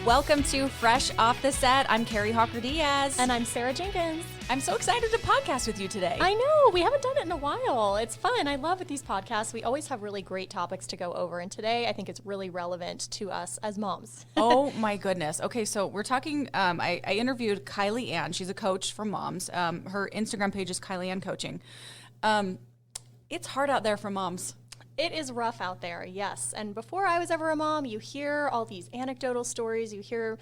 Welcome to Fresh Off the Set. I'm Carrie Hawker-Diaz. And I'm Sarah Jenkins. I'm so excited to podcast with you today. I know. We haven't done it in a while. It's fun. I love these podcasts. We always have really great topics to go over. And today, I think it's really relevant to us as moms. Oh, my goodness. Okay, so we're talking, I interviewed Kylee Ann. She's a coach for moms. Her Instagram page is Kylee Ann Coaching. It's hard out there for moms. It is rough out there, yes. And before I was ever a mom, you hear all these anecdotal stories. You hear,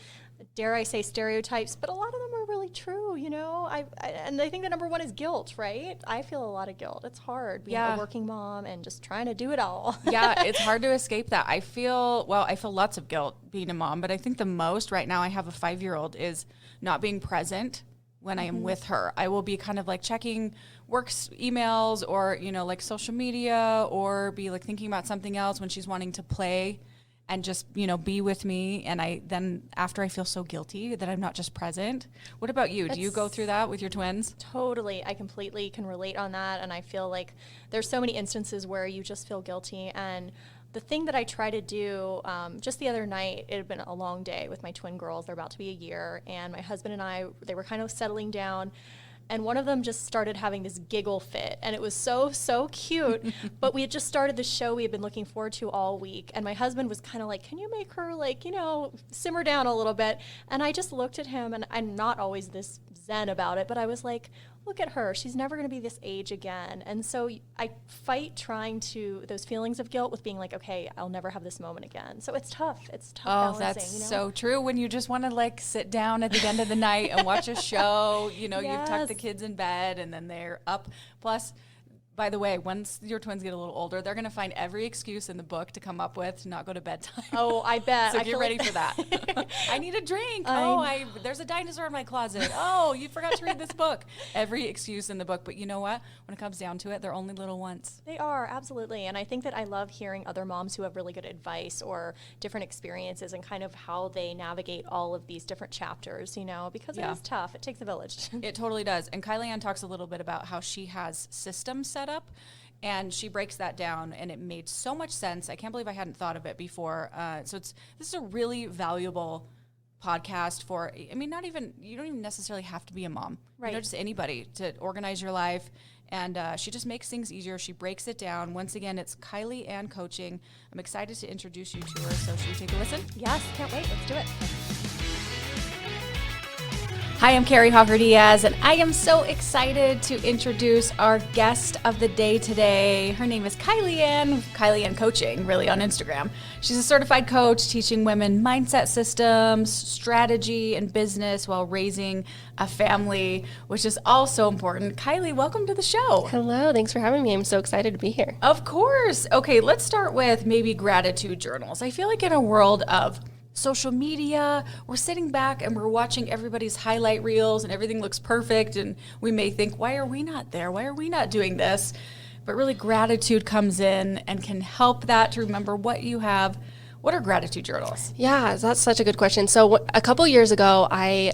dare I say, stereotypes, but a lot of them are really true, you know? And I think the number one is guilt, right? I feel a lot of guilt. It's hard being a working mom and just trying to do it all. Yeah, it's hard to escape that. I feel lots of guilt being a mom, but I think the most right now, I have a 5-year-old, is not being present when I am with her. I will be kind of like checking works emails or, you know, like social media, or be like thinking about something else when she's wanting to play and just, you know, be with me. And then after I feel so guilty that I'm not just present. What about you? Do you go through that with your twins? Totally. I completely can relate on that. And I feel like there's so many instances where you just feel guilty. And the thing that I try to do, just the other night, it had been a long day with my twin girls. They're about to be a year. And my husband and I, they were kind of settling down. And one of them just started having this giggle fit. And it was so cute. But we had just started the show we had been looking forward to all week. And my husband was kind of like, can you make her, like, you know, simmer down a little bit? And I just looked at him, and I'm not always this zen about it, but I was like, look at her. She's never going to be this age again. And so I fight those feelings of guilt with being like, okay, I'll never have this moment again. So it's tough. It's tough balancing. Oh, that's you know? so true. When you just want to like sit down at the end of the night and watch a show, you know, you've tucked the kids in bed and then they're up. Plus, by the way, once your twins get a little older, they're going to find every excuse in the book to come up with to not go to bedtime. Oh, I bet. So get ready for that. I need a drink. There's a dinosaur in my closet. Oh, you forgot to read this book. Every excuse in the book. But you know what? When it comes down to it, they're only little ones. They are, absolutely. And I think that I love hearing other moms who have really good advice or different experiences and kind of how they navigate all of these different chapters, you know, because it is tough. It takes a village. It totally does. And Kylee Ann talks a little bit about how she has systems set up, and she breaks that down, and it made so much sense. I can't believe I hadn't thought of it before. This is a really valuable podcast for, I mean, you don't even necessarily have to be a mom, right? You know, just anybody to organize your life. And she just makes things easier. She breaks it down. Once again, it's Kylee Ann Coaching. I'm excited to introduce you to her. So should we take a listen? Yes, can't wait. Let's do it. Hi, I'm Carrie Hawker-Diaz, and I am so excited to introduce our guest of the day today. Her name is Kylee Ann Coaching, really, on Instagram. She's a certified coach teaching women mindset systems, strategy, and business while raising a family, which is all so important. Kylee, welcome to the show. Hello, thanks for having me. I'm so excited to be here. Of course. Okay, let's start with maybe gratitude journals. I feel like in a world of social media, we're sitting back and we're watching everybody's highlight reels and everything looks perfect, and we may think, why are we not there? Why are we not doing this? But really, gratitude comes in and can help that to remember what you have. What are gratitude journals? Yeah, that's such a good question. So a couple years ago, I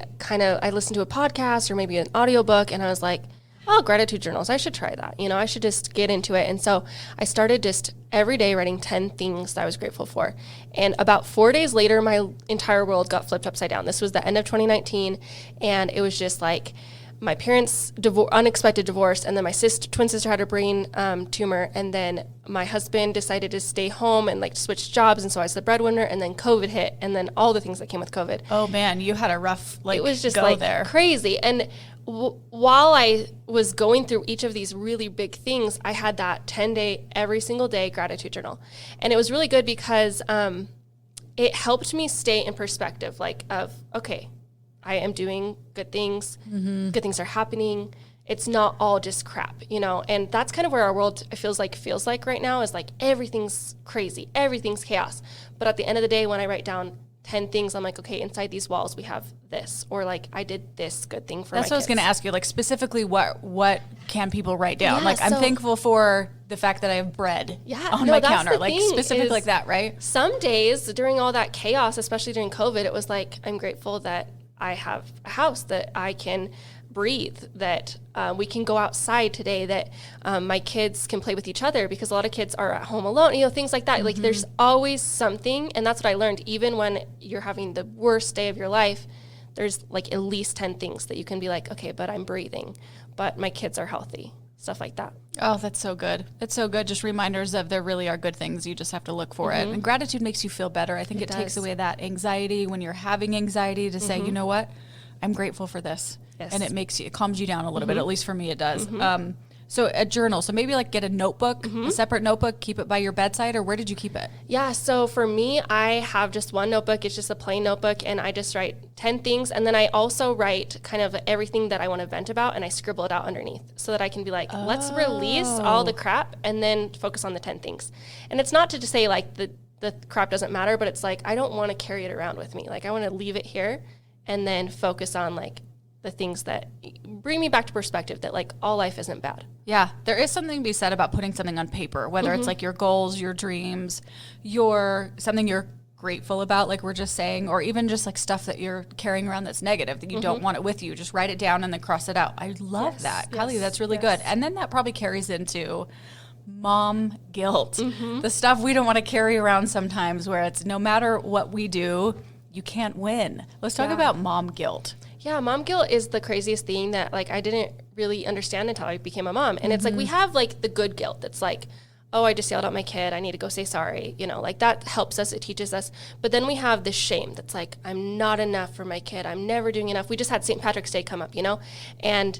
listened to a podcast or maybe an audiobook, and I was like, oh, gratitude journals, I should try that. You know, I should just get into it. And so I started just every day writing 10 things that I was grateful for. And about 4 days later, my entire world got flipped upside down. This was the end of 2019. And it was just like my parents' unexpected divorce. And then my twin sister had a brain tumor. And then my husband decided to stay home and like switch jobs. And so I was the breadwinner. And then COVID hit. And then all the things that came with COVID. Oh, man, you had a rough, it was just like there. Crazy. And while I was going through each of these really big things, I had that 10-day, every single day gratitude journal. And it was really good because it helped me stay in perspective, okay, I am doing good things. Mm-hmm. Good things are happening. It's not all just crap, you know? And that's kind of where our world feels like right now, is like everything's crazy, everything's chaos. But at the end of the day, when I write down 10 things, I'm like, okay, inside these walls we have this, or like I did this good thing for my kids. That's what I was going to ask you, like specifically what can people write down? Like, I'm thankful for the fact that I have bread on my counter, like specifically like that, right? Some days during all that chaos, especially during COVID, it was like, I'm grateful that I have a house that I can breathe, that we can go outside today, that my kids can play with each other, because a lot of kids are at home alone, things like that. Like there's always something. And that's what I learned. Even when you're having the worst day of your life, there's like at least 10 things that you can be like, okay, but I'm breathing, but my kids are healthy, stuff like that. Oh, that's so good. It's so good. Just reminders of there really are good things. You just have to look for it. And gratitude makes you feel better. I think it takes away that anxiety when you're having anxiety to say, you know what, I'm grateful for this. Yes. And it calms you down a little bit. At least for me, it does. So a journal. So maybe like get a notebook, a separate notebook, keep it by your bedside, or where did you keep it? Yeah. So for me, I have just one notebook. It's just a plain notebook, and I just write 10 things. And then I also write kind of everything that I want to vent about, and I scribble it out underneath so that I can be like, let's release all the crap and then focus on the 10 things. And it's not to just say like the crap doesn't matter, but it's like, I don't want to carry it around with me. Like I want to leave it here and then focus on like the things that bring me back to perspective, that like all life isn't bad. Yeah, there is something to be said about putting something on paper, whether it's like your goals, your dreams, something you're grateful about, like we're just saying, or even just like stuff that you're carrying around that's negative, that you don't want it with you. Just write it down and then cross it out. I love that. Kylee, that's really good. And then that probably carries into mom guilt, the stuff we don't want to carry around sometimes, where it's no matter what we do, you can't win. Let's talk about mom guilt. Yeah, mom guilt is the craziest thing that like I didn't really understand until I became a mom. And it's like we have like the good guilt that's like, oh, I just yelled at my kid, I need to go say sorry, like that helps us, it teaches us. But then we have this shame that's like, I'm not enough for my kid, I'm never doing enough. We just had St. Patrick's Day come up, and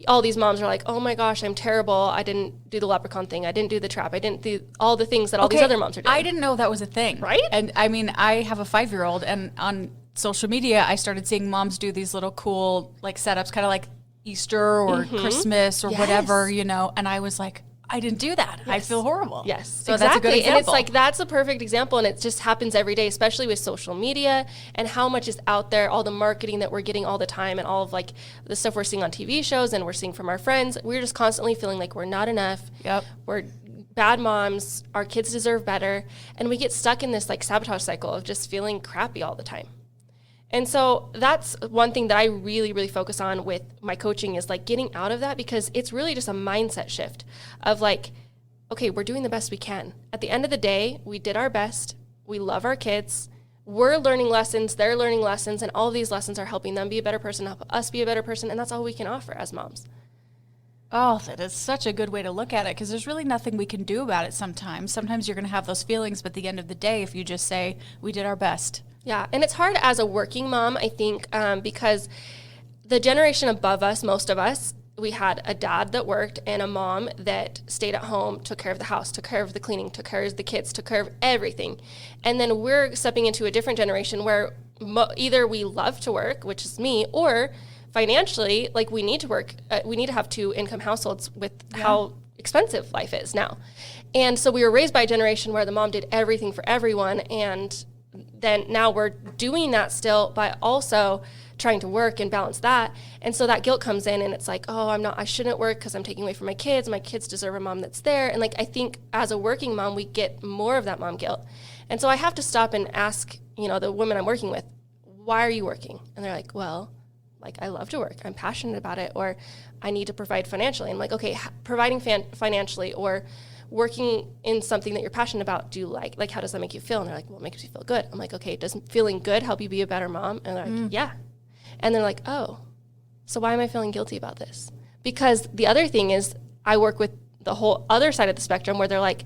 all these moms are like, oh my gosh, I'm terrible, I didn't do the leprechaun thing, I didn't do the trap, I didn't do all the things that all these other moms are doing. I didn't know that was a thing. Right? And I mean, I have a 5-year-old, and on social media, I started seeing moms do these little cool like setups, kind of like Easter or Christmas or whatever, and I was like, I didn't do that. I feel horrible. Yes, so exactly. That's a good example. And it's like, that's a perfect example. And it just happens every day, especially with social media and how much is out there, all the marketing that we're getting all the time, and all of like the stuff we're seeing on TV shows and we're seeing from our friends. We're just constantly feeling like we're not enough. Yep. We're bad moms. Our kids deserve better. And we get stuck in this like sabotage cycle of just feeling crappy all the time. And so that's one thing that I really, really focus on with my coaching, is like getting out of that, because it's really just a mindset shift of like, okay, we're doing the best we can. At the end of the day, we did our best. We love our kids. We're learning lessons. They're learning lessons. And all of these lessons are helping them be a better person, help us be a better person. And that's all we can offer as moms. Oh, that is such a good way to look at it, because there's really nothing we can do about it sometimes. Sometimes you're going to have those feelings, but at the end of the day, if you just say, we did our best. Yeah, and it's hard as a working mom, I think, because the generation above us, most of us, we had a dad that worked and a mom that stayed at home, took care of the house, took care of the cleaning, took care of the kids, took care of everything. And then we're stepping into a different generation where either we love to work, which is me, or financially, like we need to work. We need to have 2-income households with how expensive life is now. And so we were raised by a generation where the mom did everything for everyone, and then now we're doing that still, but also trying to work and balance that. And so that guilt comes in, and it's like, oh, I shouldn't work because I'm taking away from my kids. My kids deserve a mom that's there. And like, I think as a working mom, we get more of that mom guilt. And so I have to stop and ask, the women I'm working with, why are you working? And they're like, well, like I love to work. I'm passionate about it, or I need to provide financially. I'm like, okay, providing financially or working in something that you're passionate about, do you like how does that make you feel? And they're like, well, it makes me feel good. I'm like, okay, does feeling good help you be a better mom? And they're like, yeah. And they're like, oh, so why am I feeling guilty about this? Because the other thing is, I work with the whole other side of the spectrum where they're like,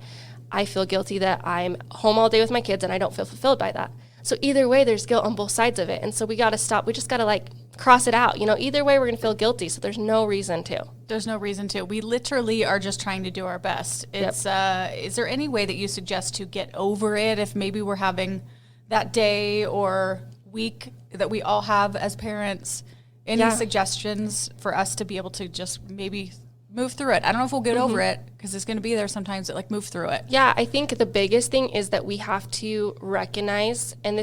I feel guilty that I'm home all day with my kids and I don't feel fulfilled by that. So either way, there's guilt on both sides of it. And so we got to stop. We just got to like cross it out. Either way, we're going to feel guilty. So there's no reason to. There's no reason to. We literally are just trying to do our best. It's is there any way that you suggest to get over it if maybe we're having that day or week that we all have as parents? Any suggestions for us to be able to just maybe move through it? I don't know if we'll get over it, because it's going to be there sometimes, that like move through it. Yeah, I think the biggest thing is that we have to recognize, and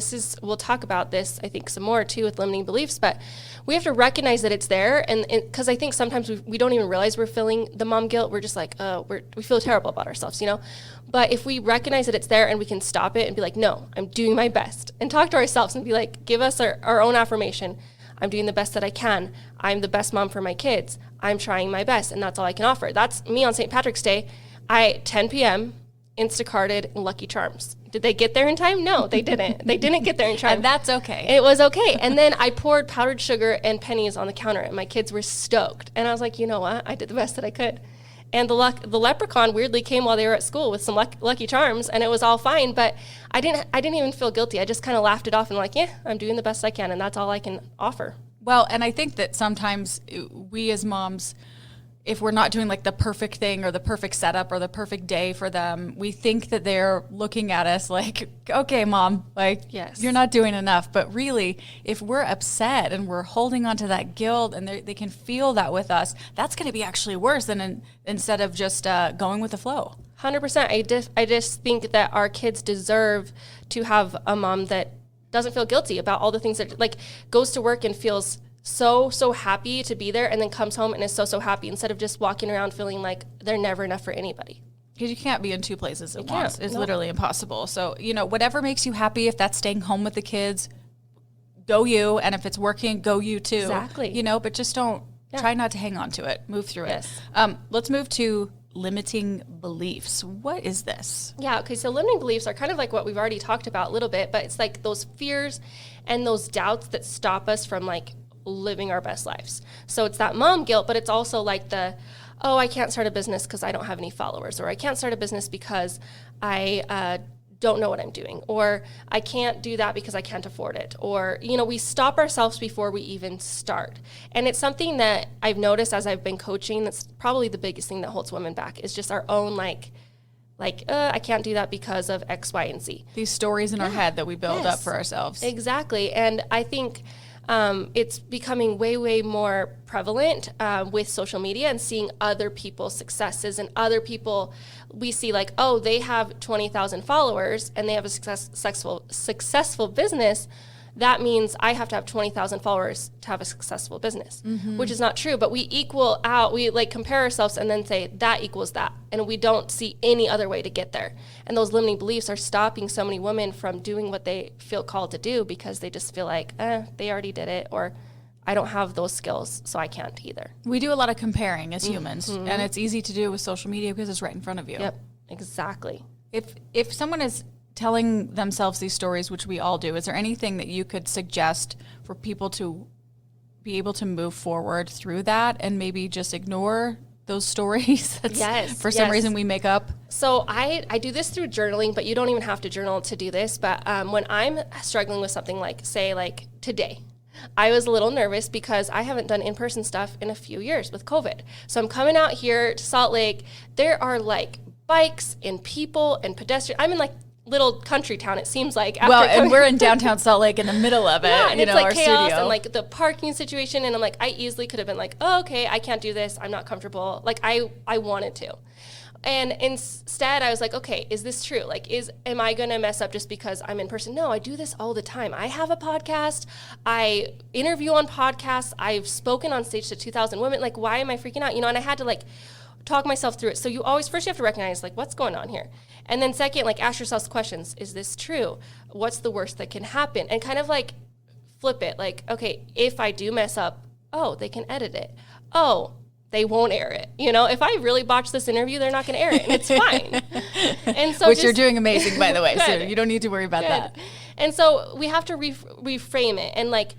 we'll talk about this, I think, some more too with limiting beliefs, but we have to recognize that it's there. And because I think sometimes we don't even realize we're feeling the mom guilt. We're just like, we feel terrible about ourselves, But if we recognize that it's there and we can stop it and be like, no, I'm doing my best, and talk to ourselves and be like, give us our own affirmation. I'm doing the best that I can. I'm the best mom for my kids. I'm trying my best, and that's all I can offer. That's me on St. Patrick's Day. 10 p.m., Instacarted Lucky Charms. Did they get there in time? No, they didn't. They didn't get there in time. And that's okay. It was okay. And then I poured powdered sugar and pennies on the counter, and my kids were stoked. And I was like, you know what? I did the best that I could. And the leprechaun weirdly came while they were at school with some Lucky Charms, and it was all fine. But I didn't even feel guilty. I just kind of laughed it off and like, yeah, I'm doing the best I can, and that's all I can offer. Well, and I think that sometimes we as moms, if we're not doing like the perfect thing or the perfect setup or the perfect day for them, we think that they're looking at us like, okay, mom, like, yes, you're not doing enough. But really, if we're upset and we're holding on to that guilt and they can feel that with us, that's going to be actually worse than instead of just going with the flow. 100%. I just think that our kids deserve to have a mom that doesn't feel guilty about all the things that, like, goes to work and feels so happy to be there and then comes home and is so happy, instead of just walking around feeling like they're never enough for anybody. Because you can't be in two places at You once. can't. It's Nope. literally impossible. So, whatever makes you happy, if that's staying home with the kids, go you. And if it's working, go you too. Exactly. But just don't, try not to hang on to it. Move through Yes. it. Let's move to limiting beliefs. What is this? Yeah, okay, so limiting beliefs are kind of like what we've already talked about a little bit, but it's like those fears and those doubts that stop us from like living our best lives. So it's that mom guilt, but it's also like I can't start a business because I don't have any followers, or I can't start a business because I don't know what I'm doing, or I can't do that because I can't afford it, or, we stop ourselves before we even start. And it's something that I've noticed as I've been coaching, that's probably the biggest thing that holds women back, is just our own I can't do that because of X, Y, and Z. These stories in our head that we build Yes. up for ourselves. Exactly. And I think it's becoming way more prevalent with social media and seeing other people's successes, and other people we see like, oh, they have 20,000 followers and they have a successful business. That means I have to have 20,000 followers to have a successful business, which is not true. But we equal out, we like compare ourselves and then say that equals that. And we don't see any other way to get there. And those limiting beliefs are stopping so many women from doing what they feel called to do, because they just feel like, they already did it, or I don't have those skills, so I can't either. We do a lot of comparing as humans, and it's easy to do with social media because it's right in front of you. Yep, exactly. If someone is telling themselves these stories, which we all do, is there anything that you could suggest for people to be able to move forward through that and maybe just ignore those stories that for some reason we make up? So I do this through journaling, but you don't even have to journal to do this. But when I'm struggling with something like, say, like today, I was a little nervous because I haven't done in-person stuff in a few years with COVID. So I'm coming out here to Salt Lake. There are like bikes and people and pedestrians. I'm in like little country town, it seems like. And we're in downtown Salt Lake in the middle of it. Yeah, and it's like our chaos studio. and like the parking situation. And I'm like, I easily could have been like, oh, okay, I can't do this. I'm not comfortable. Like I wanted to. And instead I was like, okay, is this true? Like, am I going to mess up just because I'm in person? No, I do this all the time. I have a podcast. I interview on podcasts. I've spoken on stage to 2,000 women. Like, why am I freaking out? And I had to like talk myself through it. So you have to recognize like, what's going on here? And then second, like ask yourself questions. Is this true? What's the worst that can happen? And kind of like flip it. Like, okay, if I do mess up, oh, they can edit it. Oh, they won't air it. If I really botch this interview, they're not going to air it, and it's fine. And so Which you're doing amazing, by the way, so Good. you don't need to worry about that. And so we have to reframe it and like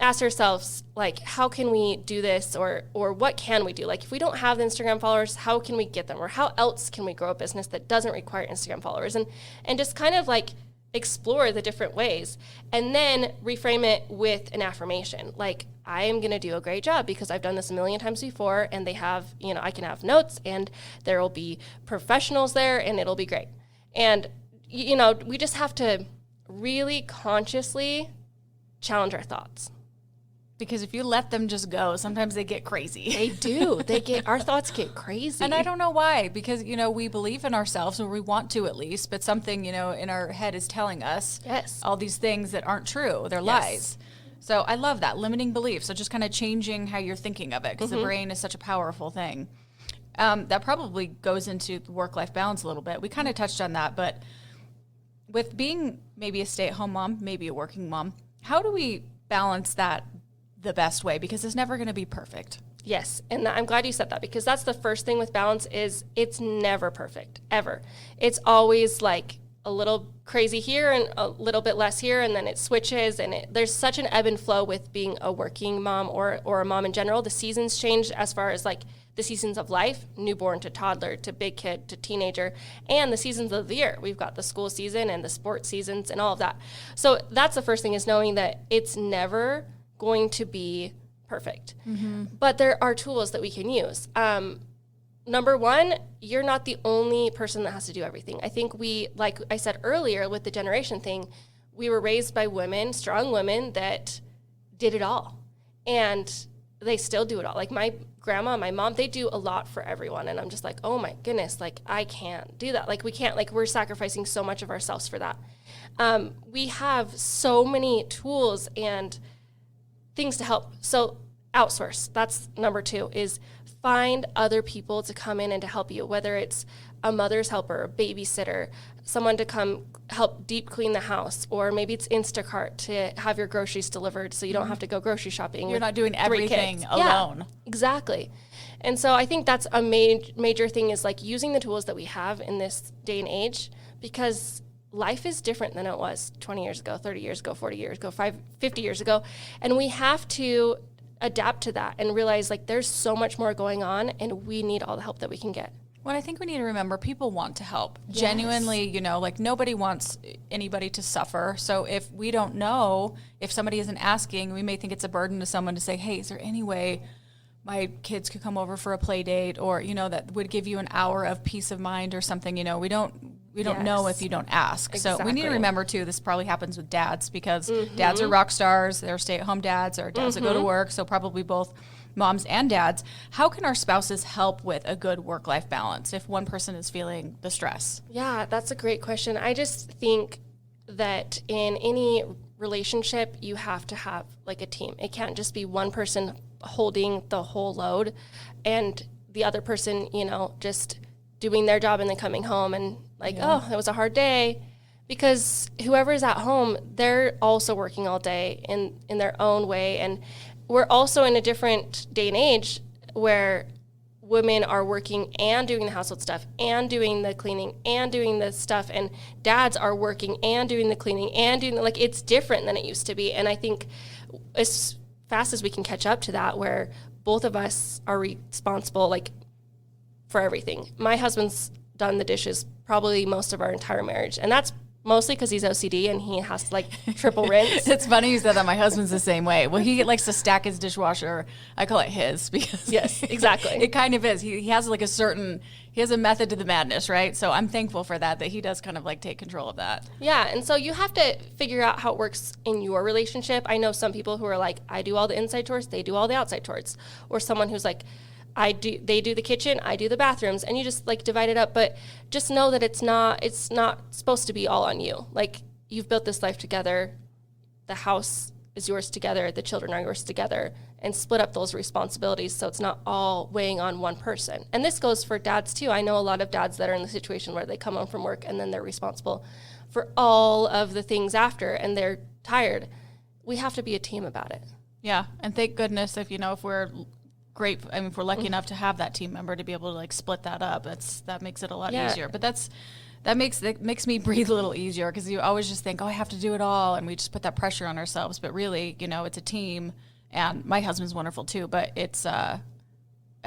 ask ourselves, like, how can we do this, or what can we do? Like, if we don't have the Instagram followers, how can we get them? Or how else can we grow a business that doesn't require Instagram followers? And just kind of like explore the different ways, and then reframe it with an affirmation. Like, I am going to do a great job because I've done this a million times before, and they have, I can have notes, and there will be professionals there, and it'll be great. And, we just have to really consciously challenge our thoughts. Because if you let them just go, sometimes they get crazy. They do. Our thoughts get crazy. And I don't know why, because, we believe in ourselves, or we want to at least, but something, in our head is telling us all these things that aren't true. They're lies. So I love that, limiting beliefs. So just kind of changing how you're thinking of it, because the brain is such a powerful thing. That probably goes into work-life balance a little bit. We kind of touched on that, but with being maybe a stay-at-home mom, maybe a working mom, how do we balance that the best way, because it's never going to be perfect. Yes, and I'm glad you said that, because that's the first thing with balance is it's never perfect, ever. It's always like a little crazy here and a little bit less here, and then it switches, and there's such an ebb and flow with being a working mom or a mom in general. The seasons change as far as like the seasons of life, newborn to toddler to big kid to teenager, and the seasons of the year. We've got the school season and the sports seasons and all of that. So that's the first thing, is knowing that it's never going to be perfect. But there are tools that we can use. Number one, you're not the only person that has to do everything. I think we, like I said earlier with the generation thing, we were raised by women, strong women that did it all. And they still do it all. Like my grandma, my mom, they do a lot for everyone. And I'm just like, oh my goodness, like I can't do that. Like we can't, like we're sacrificing so much of ourselves for that. We have so many tools and things to help. So outsource. That's number two, is find other people to come in and to help you, whether it's a mother's helper, a babysitter, someone to come help deep clean the house, or maybe it's Instacart to have your groceries delivered so you don't have to go grocery shopping. You're not doing everything alone. Yeah, exactly. And so I think that's a major thing, is like using the tools that we have in this day and age, because life is different than it was 20 years ago, 30 years ago, 40 years ago, 50 years ago. And we have to adapt to that and realize like there's so much more going on, and we need all the help that we can get. Well, I think we need to remember people want to help. Yes. Genuinely, you know, like nobody wants anybody to suffer. So if we don't know, if somebody isn't asking, we may think it's a burden to someone to say, hey, is there any way my kids could come over for a play date, or, you know, that would give you an hour of peace of mind or something. You know, we don't know if you don't ask. Exactly. So we need to remember too, this probably happens with dads, because dads are rock stars, they're stay-at-home dads, or dads that go to work. So probably both moms and dads. How can our spouses help with a good work-life balance if one person is feeling the stress? Yeah, that's a great question. I just think that in any relationship, you have to have like a team. It can't just be one person holding the whole load and the other person, you know, just doing their job and then coming home and like, oh, it was a hard day. Because whoever's at home, they're also working all day in their own way. And we're also in a different day and age where women are working and doing the household stuff and doing the cleaning and doing the stuff, and dads are working and doing the cleaning and doing like it's different than it used to be. And I think as fast as we can catch up to that, where both of us are responsible like for everything. My husband's done the dishes probably most of our entire marriage, and that's mostly because he's OCD and he has to like triple rinse. It's funny you said that. My husband's the same way. Well, he likes to stack his dishwasher. I call it his, because Yes, exactly. it kind of is. He has like he has a method to the madness, right? So I'm thankful for that he does kind of like take control of that. Yeah, and so you have to figure out how it works in your relationship. I know some people who are like, I do all the inside chores, they do all the outside chores. Or someone who's like, they do the kitchen, I do the bathrooms, and you just like divide it up. But just know that it's not supposed to be all on you. Like, you've built this life together, the house is yours together, the children are yours together, and split up those responsibilities so it's not all weighing on one person. And this goes for dads too. I know a lot of dads that are in the situation where they come home from work and then they're responsible for all of the things after, and they're tired. We have to be a team about it. Yeah, and thank goodness if we're great. I mean, if we're lucky enough to have that team member to be able to like split that up, that makes it a lot easier. But that makes me breathe a little easier, because you always just think, oh, I have to do it all, and we just put that pressure on ourselves. But really, it's a team, and my husband's wonderful too. But it's I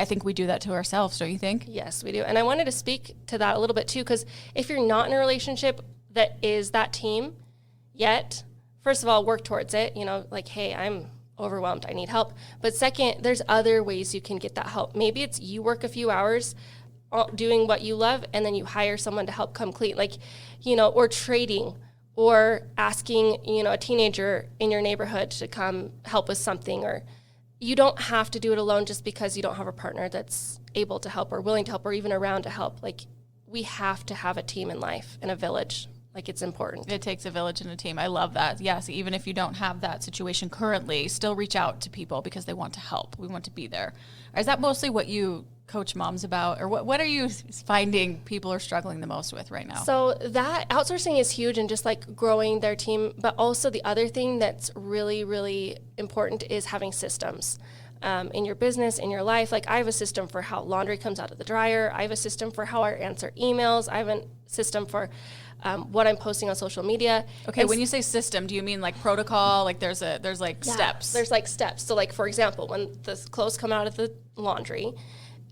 think we do that to ourselves, don't you think? Yes, we do. And I wanted to speak to that a little bit too, because if you're not in a relationship that is that team yet, first of all, work towards it. Like, hey, I'm overwhelmed, I need help. But second, there's other ways you can get that help. Maybe it's you work a few hours doing what you love, and then you hire someone to help come clean, like, or trading, or asking, a teenager in your neighborhood to come help with something. Or you don't have to do it alone just because you don't have a partner that's able to help or willing to help or even around to help. Like, we have to have a team in life and a village. Like, it's important. It takes a village and a team. I love that. Yes, even if you don't have that situation currently, still reach out to people because they want to help. We want to be there. Is that mostly what you coach moms about, or what are you finding people are struggling the most with right now? So that outsourcing is huge and just like growing their team. But also the other thing that's really, really important is having systems in your business, in your life. Like I have a system for how laundry comes out of the dryer. I have a system for how I answer emails. I have a system for what I'm posting on social media. Okay, when you say system, do you mean like protocol? Like there's like steps? There's like steps. So like, for example, when the clothes come out of the laundry,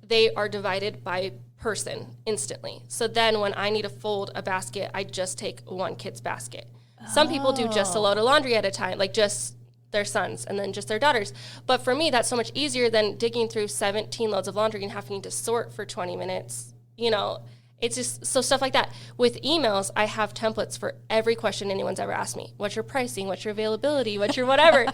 they are divided by person instantly. So then when I need to fold a basket, I just take one kid's basket. Some people do just a load of laundry at a time, like just their sons and then just their daughters. But for me, that's so much easier than digging through 17 loads of laundry and having to sort for 20 minutes. You know, it's just so stuff like that. With emails, I have templates for every question anyone's ever asked me. What's your pricing? What's your availability? What's your whatever?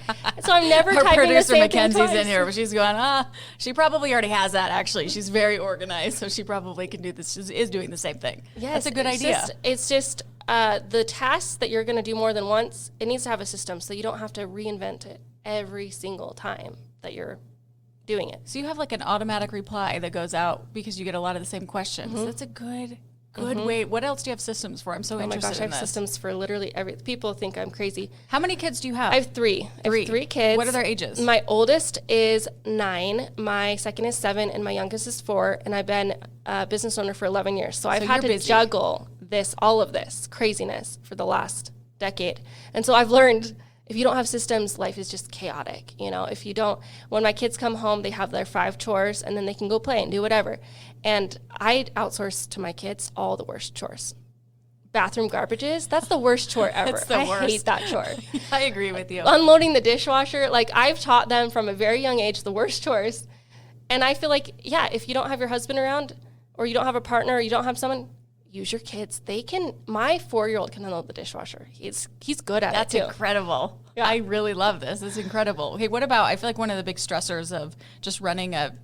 So I'm never Our typing the producer same Mackenzie's thing in here, but she's going, she probably already has that actually. She's very organized, so she probably can do this, is doing the same thing. Yes, that's a good idea. It's just the tasks that you're going to do more than once, it needs to have a system so you don't have to reinvent it every single time that you're doing it. So you have like an automatic reply that goes out because you get a lot of the same questions. Mm-hmm. That's a good way. What else do you have systems for? I'm so interested in this. Oh my gosh, I have systems for literally every. People think I'm crazy. How many kids do you have? I have three. I have three kids. What are their ages? My oldest is 9, my second is 7, and my youngest is 4. And I've been a business owner for 11 years. So I've had to juggle all of this craziness for the last decade. And so I've learned, if you don't have systems, life is just chaotic. You know, if you don't, when my kids come home, they have their 5 chores and then they can go play and do whatever. And I outsource to my kids all the worst chores. Bathroom garbages, that's the worst chore ever. It's the worst. I hate that chore. I agree with you. Unloading the dishwasher, like I've taught them from a very young age the worst chores. And I feel like, yeah, if you don't have your husband around or you don't have a partner or you don't have someone, use your kids. They can, my 4-year-old can unload the dishwasher. He's good at it too. That's incredible. Yeah. I really love this. It's incredible. Okay, what about, I feel like one of the big stressors of just running a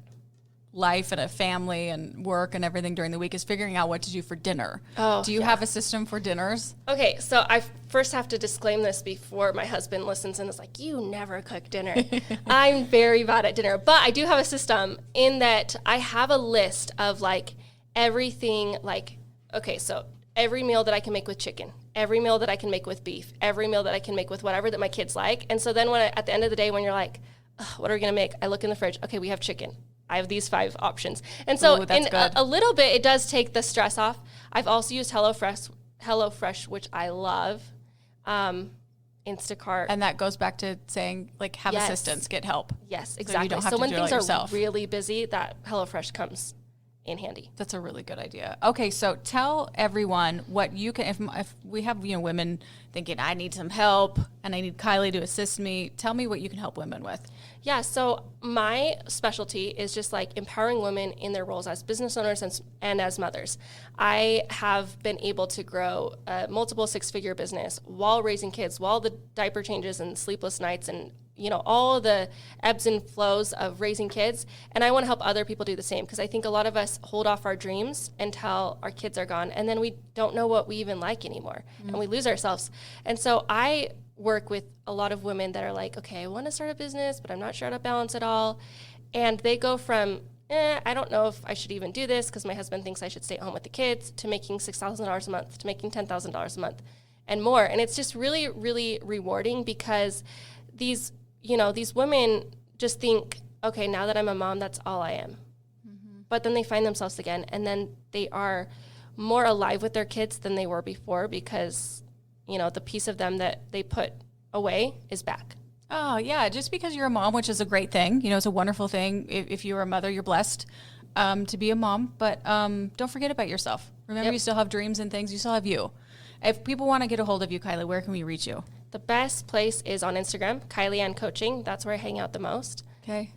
life and a family and work and everything during the week is figuring out what to do for dinner. Do you have a system for dinners? Okay, so I first have to disclaim this before my husband listens and is like, you never cook dinner. I'm very bad at dinner, but I do have a system in that I have a list of like everything, like, okay, so every meal that I can make with chicken, every meal that I can make with beef, every meal that I can make with whatever that my kids like. And so then at the end of the day, when you're like, what are we going to make? I look in the fridge. Okay, we have chicken. I have these 5 options. And so in a little bit, it does take the stress off. I've also used HelloFresh, which I love. Instacart. And that goes back to saying, like, have assistants, get help. Yes, exactly. So you don't have to when do it things yourself. are really busy, that HelloFresh comes in handy. That's a really good idea. Okay, so tell everyone what you can, if we have, women thinking, I need some help and I need Kylee to assist me, tell me what you can help women with. Yeah, so my specialty is just like empowering women in their roles as business owners and as mothers. I have been able to grow a multiple 6-figure business while raising kids, while the diaper changes and sleepless nights and all the ebbs and flows of raising kids. And I want to help other people do the same because I think a lot of us hold off our dreams until our kids are gone. And then we don't know what we even like anymore. Mm-hmm. And we lose ourselves. And so I work with a lot of women that are like, okay, I want to start a business, but I'm not sure how to balance it all. And they go from, I don't know if I should even do this because my husband thinks I should stay at home with the kids, to making $6,000 a month, to making $10,000 a month and more. And it's just really, really rewarding because these women just think, okay, now that I'm a mom, that's all I am. Mm-hmm. But then they find themselves again, and then they are more alive with their kids than they were before because, the piece of them that they put away is back. Oh, yeah, just because you're a mom, which is a great thing. It's a wonderful thing. If you're a mother, you're blessed to be a mom. But don't forget about yourself. Remember, You still have dreams and things. You still have you. If people want to get a hold of you, Kylee, where can we reach you? The best place is on Instagram, Kylee Ann Coaching. That's where I hang out the most. Okay.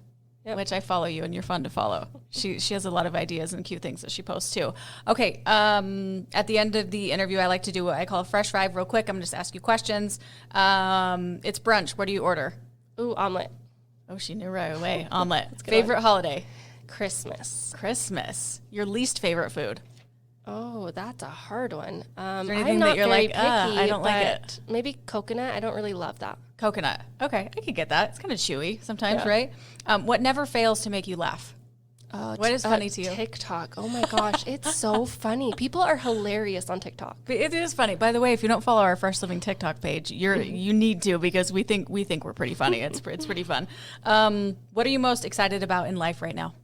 Yep. Which I follow you, and you're fun to follow. She has a lot of ideas and cute things that she posts too. Okay. At the end of the interview, I like to do what I call a fresh five real quick. I'm going to just ask you questions. It's brunch. What do you order? Ooh, omelet. Oh, she knew right away. Omelet. Favorite holiday? Christmas. Christmas. Your least favorite food? Oh, that's a hard one. Is there anything that you're like, I don't like it? Maybe coconut. I don't really love that. Coconut. Okay, I could get that. It's kind of chewy sometimes, right? What never fails to make you laugh? What is funny to you? TikTok. Oh my gosh, it's so funny. People are hilarious on TikTok. It is funny. By the way, if you don't follow our Fresh Living TikTok page, you need to, because we think we're pretty funny. It's pretty fun. What are you most excited about in life right now?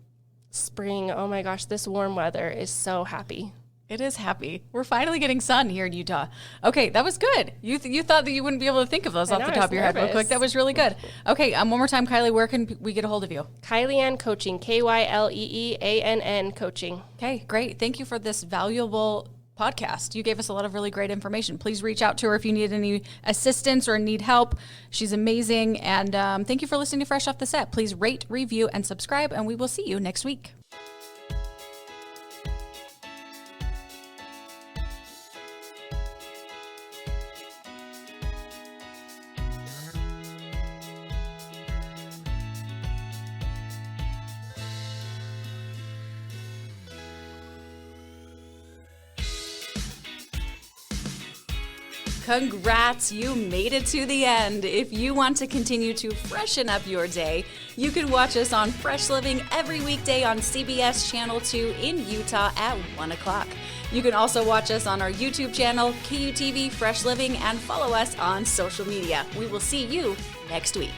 Spring. Oh my gosh, this warm weather is so happy. It is happy. We're finally getting sun here in Utah. Okay, that was good. You thought that you wouldn't be able to think of those off the top of your head real quick. That was really good. Okay, one more time, Kylee, where can we get a hold of you? Kylee Ann Coaching, KYLEEANN Coaching. Okay, great. Thank you for this valuable podcast. You gave us a lot of really great information. Please reach out to her if you need any assistance or need help. She's amazing. And thank you for listening to Fresh Off the Set. Please rate, review, and subscribe, and we will see you next week. Congrats, you made it to the end. If you want to continue to freshen up your day, you can watch us on Fresh Living every weekday on CBS Channel 2 in Utah at 1 o'clock. You can also watch us on our YouTube channel, KUTV Fresh Living, and follow us on social media. We will see you next week.